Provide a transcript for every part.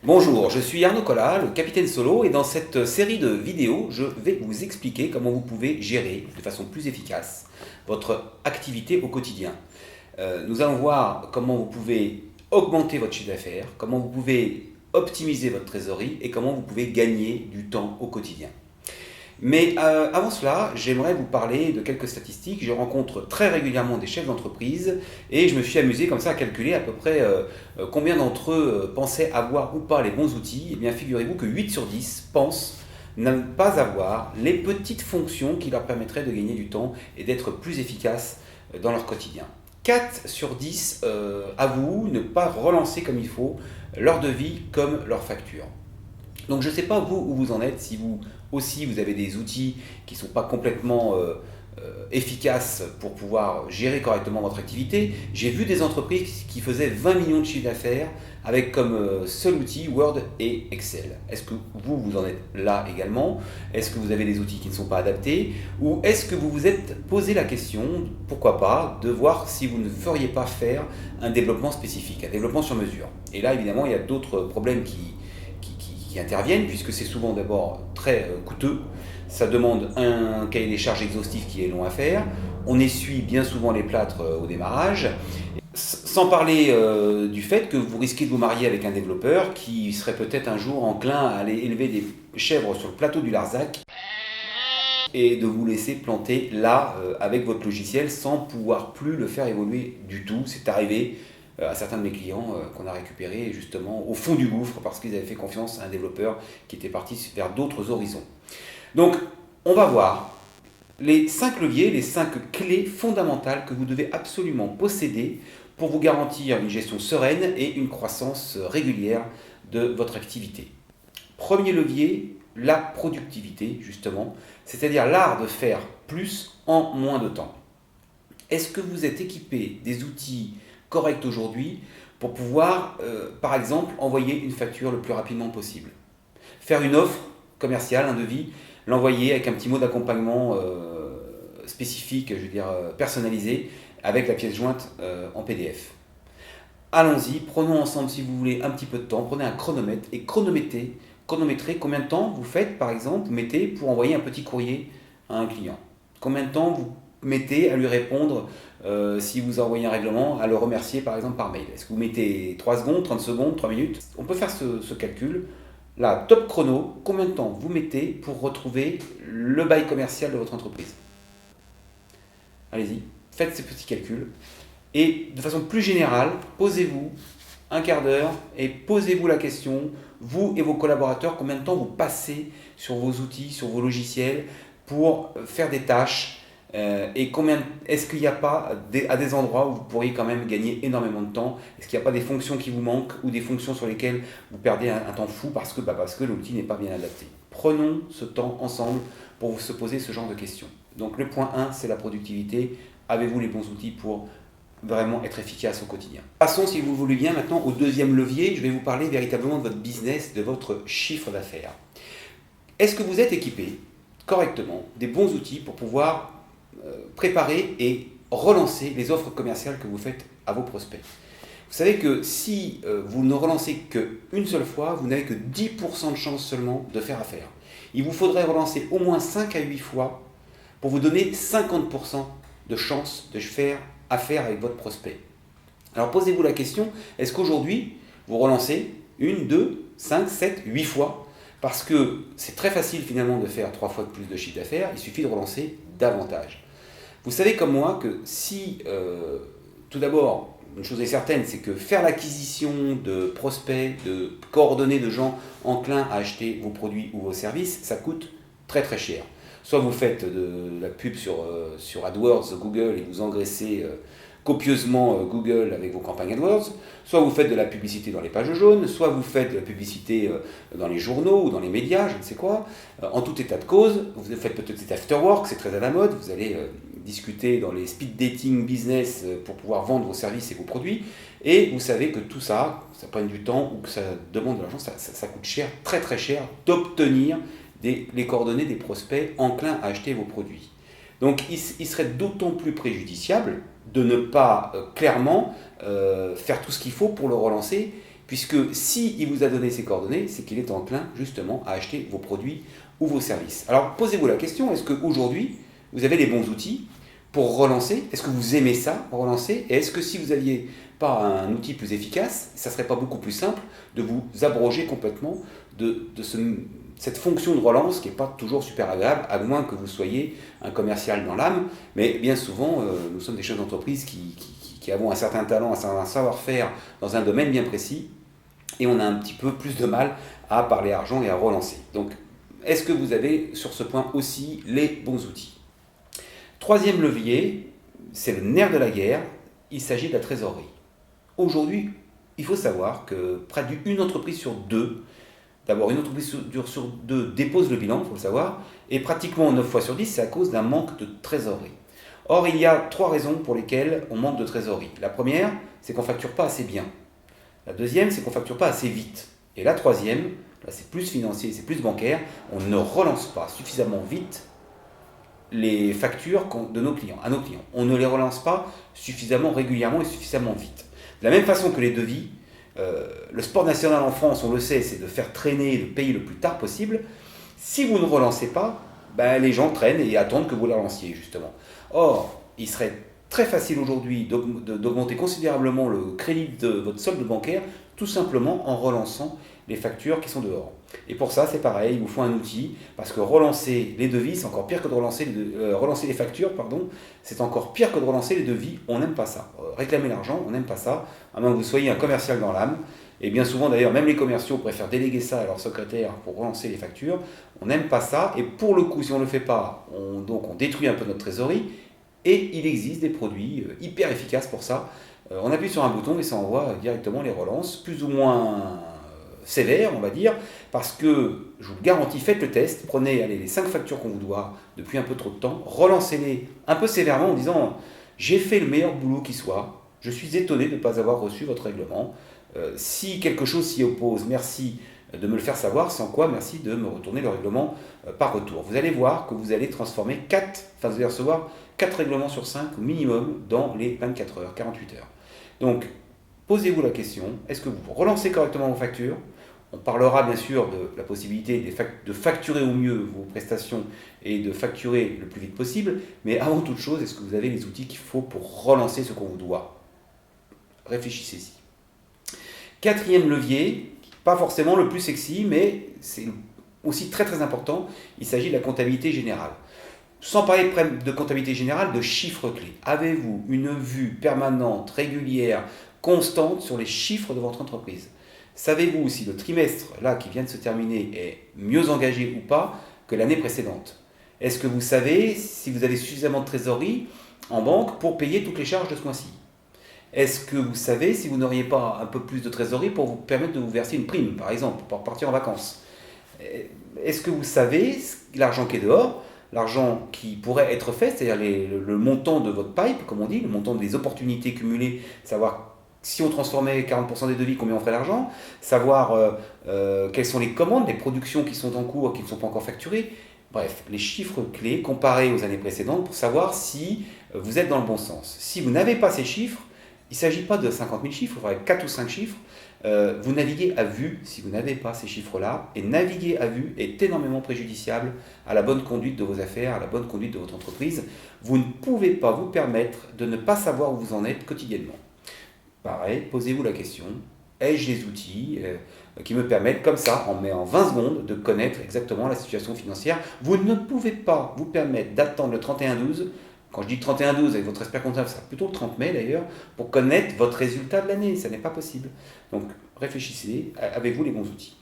Bonjour, je suis Arnaud Collat, le capitaine solo, et dans cette série de vidéos, je vais vous expliquer comment vous pouvez gérer de façon plus efficace votre activité au quotidien. Nous allons voir comment vous pouvez augmenter votre chiffre d'affaires, comment vous pouvez optimiser votre trésorerie et comment vous pouvez gagner du temps au quotidien. Mais avant cela, j'aimerais vous parler de quelques statistiques. Je rencontre très régulièrement des chefs d'entreprise et je me suis amusé comme ça à calculer à peu près combien d'entre eux pensaient avoir ou pas les bons outils. Eh bien, figurez-vous que 8 sur 10 pensent ne pas avoir les petites fonctions qui leur permettraient de gagner du temps et d'être plus efficaces dans leur quotidien. 4 sur 10 avouent ne pas relancer comme il faut leur devis comme leur facture. Donc je ne sais pas vous où vous en êtes, si vous aussi vous avez des outils qui ne sont pas complètement efficaces pour pouvoir gérer correctement votre activité. J'ai vu des entreprises qui faisaient 20 millions de chiffre d'affaires avec comme seul outil Word et Excel. Est-ce que vous en êtes là également? Est-ce que vous avez des outils qui ne sont pas adaptés? Ou est-ce que vous vous êtes posé la question, pourquoi pas, de voir si vous ne feriez pas faire un développement spécifique, un développement sur mesure? Et là évidemment il y a d'autres problèmes qui interviennent, puisque c'est souvent d'abord très coûteux. Ça demande un cahier des charges exhaustif qui est long à faire. On essuie bien souvent les plâtres au démarrage. Sans parler du fait que vous risquez de vous marier avec un développeur qui serait peut-être un jour enclin à aller élever des chèvres sur le plateau du Larzac et de vous laisser planter là avec votre logiciel sans pouvoir plus le faire évoluer du tout. C'est arrivé à certains de mes clients qu'on a récupérés justement au fond du gouffre parce qu'ils avaient fait confiance à un développeur qui était parti vers d'autres horizons. Donc on va voir les 5 leviers, les 5 clés fondamentales que vous devez absolument posséder pour vous garantir une gestion sereine et une croissance régulière de votre activité. Premier levier, la productivité justement, c'est-à-dire l'art de faire plus en moins de temps. Est-ce que vous êtes équipé des outils corrects aujourd'hui pour pouvoir, par exemple, envoyer une facture le plus rapidement possible? Faire une offre commerciale, un devis, l'envoyer avec un petit mot d'accompagnement spécifique, je veux dire personnalisé, avec la pièce jointe en PDF. Allons-y, prenons ensemble, si vous voulez, un petit peu de temps, prenez un chronomètre et chronométrez combien de temps vous faites, par exemple, mettez pour envoyer un petit courrier à un client. Combien de temps vous mettez à lui répondre si vous envoyez un règlement, à le remercier par exemple par mail. Est-ce que vous mettez 3 secondes, 30 secondes, 3 minutes? On peut faire ce calcul. Là, top chrono, combien de temps vous mettez pour retrouver le bail commercial de votre entreprise? Allez-y, faites ces petits calculs. Et de façon plus générale, posez-vous un quart d'heure et posez-vous la question, vous et vos collaborateurs, combien de temps vous passez sur vos outils, sur vos logiciels pour faire des tâches et combien est-ce qu'il n'y a pas à des endroits où vous pourriez quand même gagner énormément de temps? Est-ce qu'il n'y a pas des fonctions qui vous manquent ou des fonctions sur lesquelles vous perdez un temps fou parce que l'outil n'est pas bien adapté? Prenons ce temps ensemble pour se poser ce genre de questions. Donc le point 1, c'est la productivité. Avez-vous les bons outils pour vraiment être efficace au quotidien? Passons, si vous le voulez bien, maintenant au deuxième levier. Je vais vous parler véritablement de votre business, de votre chiffre d'affaires. Est-ce que vous êtes équipé correctement des bons outils pour pouvoir préparer et relancer les offres commerciales que vous faites à vos prospects? Vous savez que si vous ne relancez qu'une seule fois, vous n'avez que 10% de chance seulement de faire affaire. Il vous faudrait relancer au moins 5 à 8 fois pour vous donner 50% de chance de faire affaire avec votre prospect. Alors posez-vous la question, est-ce qu'aujourd'hui vous relancez 1, 2, 5, 7, 8 fois? Parce que c'est très facile finalement de faire 3 fois de plus de chiffre d'affaires, il suffit de relancer davantage. Vous savez comme moi que si, tout d'abord, une chose est certaine, c'est que faire l'acquisition de prospects, de coordonnées de gens enclins à acheter vos produits ou vos services, ça coûte très très cher. Soit vous faites de la pub sur AdWords, Google, et vous engraissez copieusement Google avec vos campagnes AdWords, soit vous faites de la publicité dans les pages jaunes, soit vous faites de la publicité dans les journaux ou dans les médias, je ne sais quoi. En tout état de cause, vous faites peut-être cet afterwork, c'est très à la mode, vous allez discuter dans les speed dating business pour pouvoir vendre vos services et vos produits, et vous savez que tout ça, ça prend du temps ou que ça demande de l'argent, ça coûte cher, très très cher d'obtenir les coordonnées des prospects enclins à acheter vos produits. Donc il serait d'autant plus préjudiciable de ne pas clairement faire tout ce qu'il faut pour le relancer puisque s'il vous a donné ses coordonnées, c'est qu'il est enclin justement à acheter vos produits ou vos services. Alors posez-vous la question, est-ce qu'aujourd'hui, vous avez les bons outils pour relancer? Est-ce que vous aimez ça, relancer? Et est-ce que si vous n'aviez pas un outil plus efficace, ça ne serait pas beaucoup plus simple de vous abroger complètement de cette fonction de relance qui n'est pas toujours super agréable, à moins que vous soyez un commercial dans l'âme. Mais bien souvent, nous sommes des chefs d'entreprise qui avons un certain talent, un certain savoir-faire dans un domaine bien précis, et on a un petit peu plus de mal à parler argent et à relancer. Donc, est-ce que vous avez sur ce point aussi les bons outils? Troisième levier, c'est le nerf de la guerre, il s'agit de la trésorerie. Aujourd'hui, il faut savoir que près d'une entreprise sur deux, d'abord une entreprise sur deux dépose le bilan, il faut le savoir, et pratiquement 9 fois sur 10, c'est à cause d'un manque de trésorerie. Or, il y a 3 raisons pour lesquelles on manque de trésorerie. La première, c'est qu'on ne facture pas assez bien. La deuxième, c'est qu'on ne facture pas assez vite. Et la troisième, là c'est plus financier, c'est plus bancaire, on ne relance pas suffisamment vite les factures de nos clients, à nos clients. On ne les relance pas suffisamment régulièrement et suffisamment vite. De la même façon que les devis, le sport national en France, on le sait, c'est de faire traîner le pays le plus tard possible. Si vous ne relancez pas, ben, les gens traînent et attendent que vous les relanciez, justement. Or, il serait très facile aujourd'hui d'augmenter considérablement le crédit de votre solde bancaire, tout simplement en relançant les factures qui sont dehors. Et pour ça, c'est pareil, il vous faut un outil, parce que relancer les devis, c'est encore pire que de relancer les factures, pardon, c'est encore pire que de relancer les devis, on n'aime pas ça. Réclamer l'argent, on n'aime pas ça, à moins que vous soyez un commercial dans l'âme, et bien souvent d'ailleurs, même les commerciaux préfèrent déléguer ça à leur secrétaire pour relancer les factures, on n'aime pas ça, et pour le coup, si on ne le fait pas, on détruit un peu notre trésorerie, et il existe des produits hyper efficaces pour ça. On appuie sur un bouton et ça envoie directement les relances, plus ou moins sévères, on va dire, parce que, je vous le garantis, faites le test, prenez les 5 factures qu'on vous doit depuis un peu trop de temps, relancez-les un peu sévèrement en disant « j'ai fait le meilleur boulot qui soit, je suis étonné de ne pas avoir reçu votre règlement, si quelque chose s'y oppose, merci de me le faire savoir, sans quoi, merci de me retourner le règlement par retour. » Vous allez voir que vous allez transformer vous allez recevoir 4 règlements sur 5 au minimum dans les 24 heures, 48 heures. Donc, posez-vous la question, est-ce que vous relancez correctement vos factures? On parlera bien sûr de la possibilité de facturer au mieux vos prestations et de facturer le plus vite possible, mais avant toute chose, est-ce que vous avez les outils qu'il faut pour relancer ce qu'on vous doit? Réfléchissez-y. Quatrième levier, pas forcément le plus sexy, mais c'est aussi très très important, il s'agit de la comptabilité générale. Sans parler de comptabilité générale, de chiffres clés. Avez-vous une vue permanente, régulière, constante sur les chiffres de votre entreprise? Savez-vous si le trimestre là qui vient de se terminer est mieux engagé ou pas que l'année précédente? Est-ce que vous savez si vous avez suffisamment de trésorerie en banque pour payer toutes les charges de ce mois-ci? Est-ce que vous savez si vous n'auriez pas un peu plus de trésorerie pour vous permettre de vous verser une prime, par exemple, pour partir en vacances? Est-ce que vous savez l'argent qui est dehors, l'argent qui pourrait être fait, c'est-à-dire le montant de votre pipe, comme on dit, le montant des opportunités cumulées, savoir si on transformait 40% des devis, combien on ferait l'argent, savoir quelles sont les commandes, les productions qui sont en cours, qui ne sont pas encore facturées. Bref, les chiffres clés comparés aux années précédentes pour savoir si vous êtes dans le bon sens. Si vous n'avez pas ces chiffres, il ne s'agit pas de 50 000 chiffres, il faudrait 4 ou 5 chiffres. Vous naviguez à vue si vous n'avez pas ces chiffres-là, et naviguer à vue est énormément préjudiciable à la bonne conduite de vos affaires, à la bonne conduite de votre entreprise. Vous ne pouvez pas vous permettre de ne pas savoir où vous en êtes quotidiennement. Pareil, posez-vous la question, ai-je les outils qui me permettent, comme ça, en 20 secondes, de connaître exactement la situation financière? Vous ne pouvez pas vous permettre d'attendre le 31-12, quand je dis 31-12 avec votre expert comptable, c'est plutôt le 30 mai d'ailleurs, pour connaître votre résultat de l'année, ça n'est pas possible. Donc réfléchissez, avez-vous les bons outils?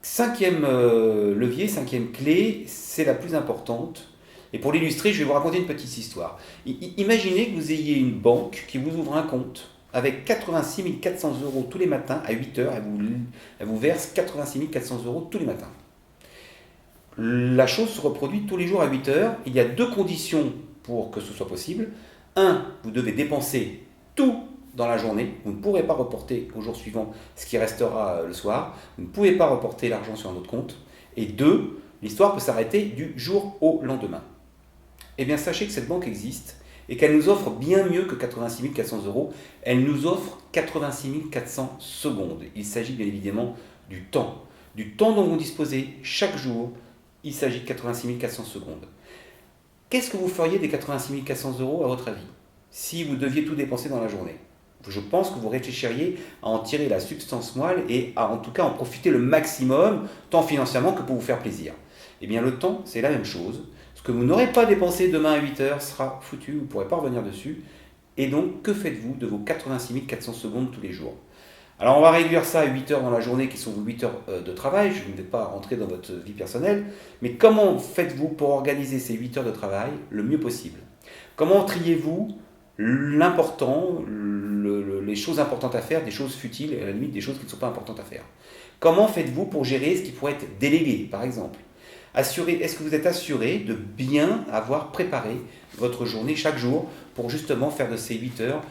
Cinquième levier, cinquième clé, c'est la plus importante. Et pour l'illustrer, je vais vous raconter une petite histoire. Imaginez que vous ayez une banque qui vous ouvre un compte avec 86 400 € tous les matins à 8 heures. Elle vous verse 86 400 € tous les matins. La chose se reproduit tous les jours à 8 heures. Il y a 2 conditions pour que ce soit possible. 1, vous devez dépenser tout dans la journée. Vous ne pourrez pas reporter au jour suivant ce qui restera le soir. Vous ne pouvez pas reporter l'argent sur un autre compte. Et 2, l'histoire peut s'arrêter du jour au lendemain. Eh bien, sachez que cette banque existe et qu'elle nous offre bien mieux que 86 400 euros. Elle nous offre 86 400 secondes. Il s'agit bien évidemment du temps. Du temps dont vous disposez chaque jour, il s'agit de 86 400 secondes. Qu'est-ce que vous feriez des 86 400 euros à votre avis, si vous deviez tout dépenser dans la journée? Je pense que vous réfléchiriez à en tirer la substance moelle et à en tout cas en profiter le maximum, tant financièrement que pour vous faire plaisir. Eh bien le temps, c'est la même chose. Ce que vous n'aurez pas dépensé demain à 8 heures sera foutu, vous ne pourrez pas revenir dessus. Et donc, que faites-vous de vos 86 400 secondes tous les jours? Alors on va réduire ça à 8 heures dans la journée qui sont vos 8 heures de travail, je ne vais pas rentrer dans votre vie personnelle, mais comment faites-vous pour organiser ces 8 heures de travail le mieux possible? Comment triez-vous l'important, les choses importantes à faire, des choses futiles et à la limite des choses qui ne sont pas importantes à faire? Comment faites-vous pour gérer ce qui pourrait être délégué, par exemple? Est-ce que vous êtes assuré de bien avoir préparé votre journée chaque jour pour justement faire de ces 8 heures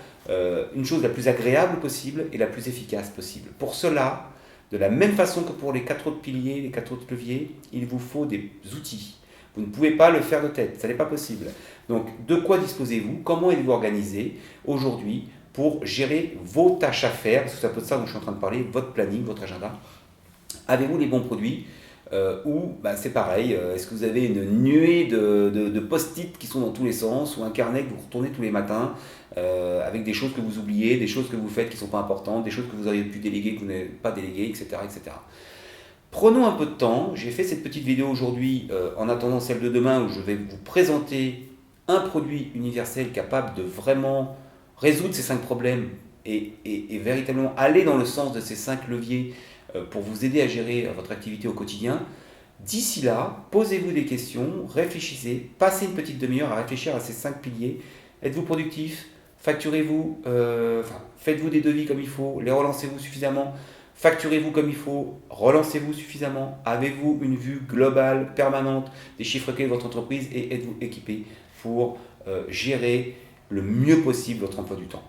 une chose la plus agréable possible et la plus efficace possible? Pour cela, de la même façon que pour les 4 autres piliers, les 4 autres leviers, il vous faut des outils. Vous ne pouvez pas le faire de tête, ça n'est pas possible. Donc, de quoi disposez-vous? Comment êtes-vous organisé aujourd'hui pour gérer vos tâches à faire? Parce que c'est un peu de ça dont je suis en train de parler, votre planning, votre agenda. Avez-vous les bons produits? Ou c'est pareil, est-ce que vous avez une nuée de post-it qui sont dans tous les sens, ou un carnet que vous retournez tous les matins avec des choses que vous oubliez, des choses que vous faites qui ne sont pas importantes, des choses que vous auriez pu déléguer, que vous n'avez pas déléguées, etc., etc. Prenons un peu de temps. J'ai fait cette petite vidéo aujourd'hui en attendant celle de demain où je vais vous présenter un produit universel capable de vraiment résoudre ces 5 problèmes et véritablement aller dans le sens de ces 5 leviers pour vous aider à gérer votre activité au quotidien. D'ici là, posez-vous des questions, réfléchissez, passez une petite demi-heure à réfléchir à ces 5 piliers. Êtes-vous productif? Facturez-vous, faites-vous des devis comme il faut, les relancez-vous suffisamment? Facturez-vous comme il faut, relancez-vous suffisamment, avez-vous une vue globale, permanente des chiffres clés de votre entreprise et êtes-vous équipé pour gérer le mieux possible votre emploi du temps?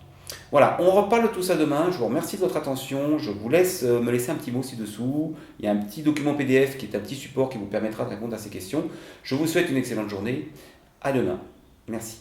Voilà, on reparle de tout ça demain. Je vous remercie de votre attention. Je vous laisse me laisser un petit mot ci-dessous. Il y a un petit document PDF qui est un petit support qui vous permettra de répondre à ces questions. Je vous souhaite une excellente journée. À demain. Merci.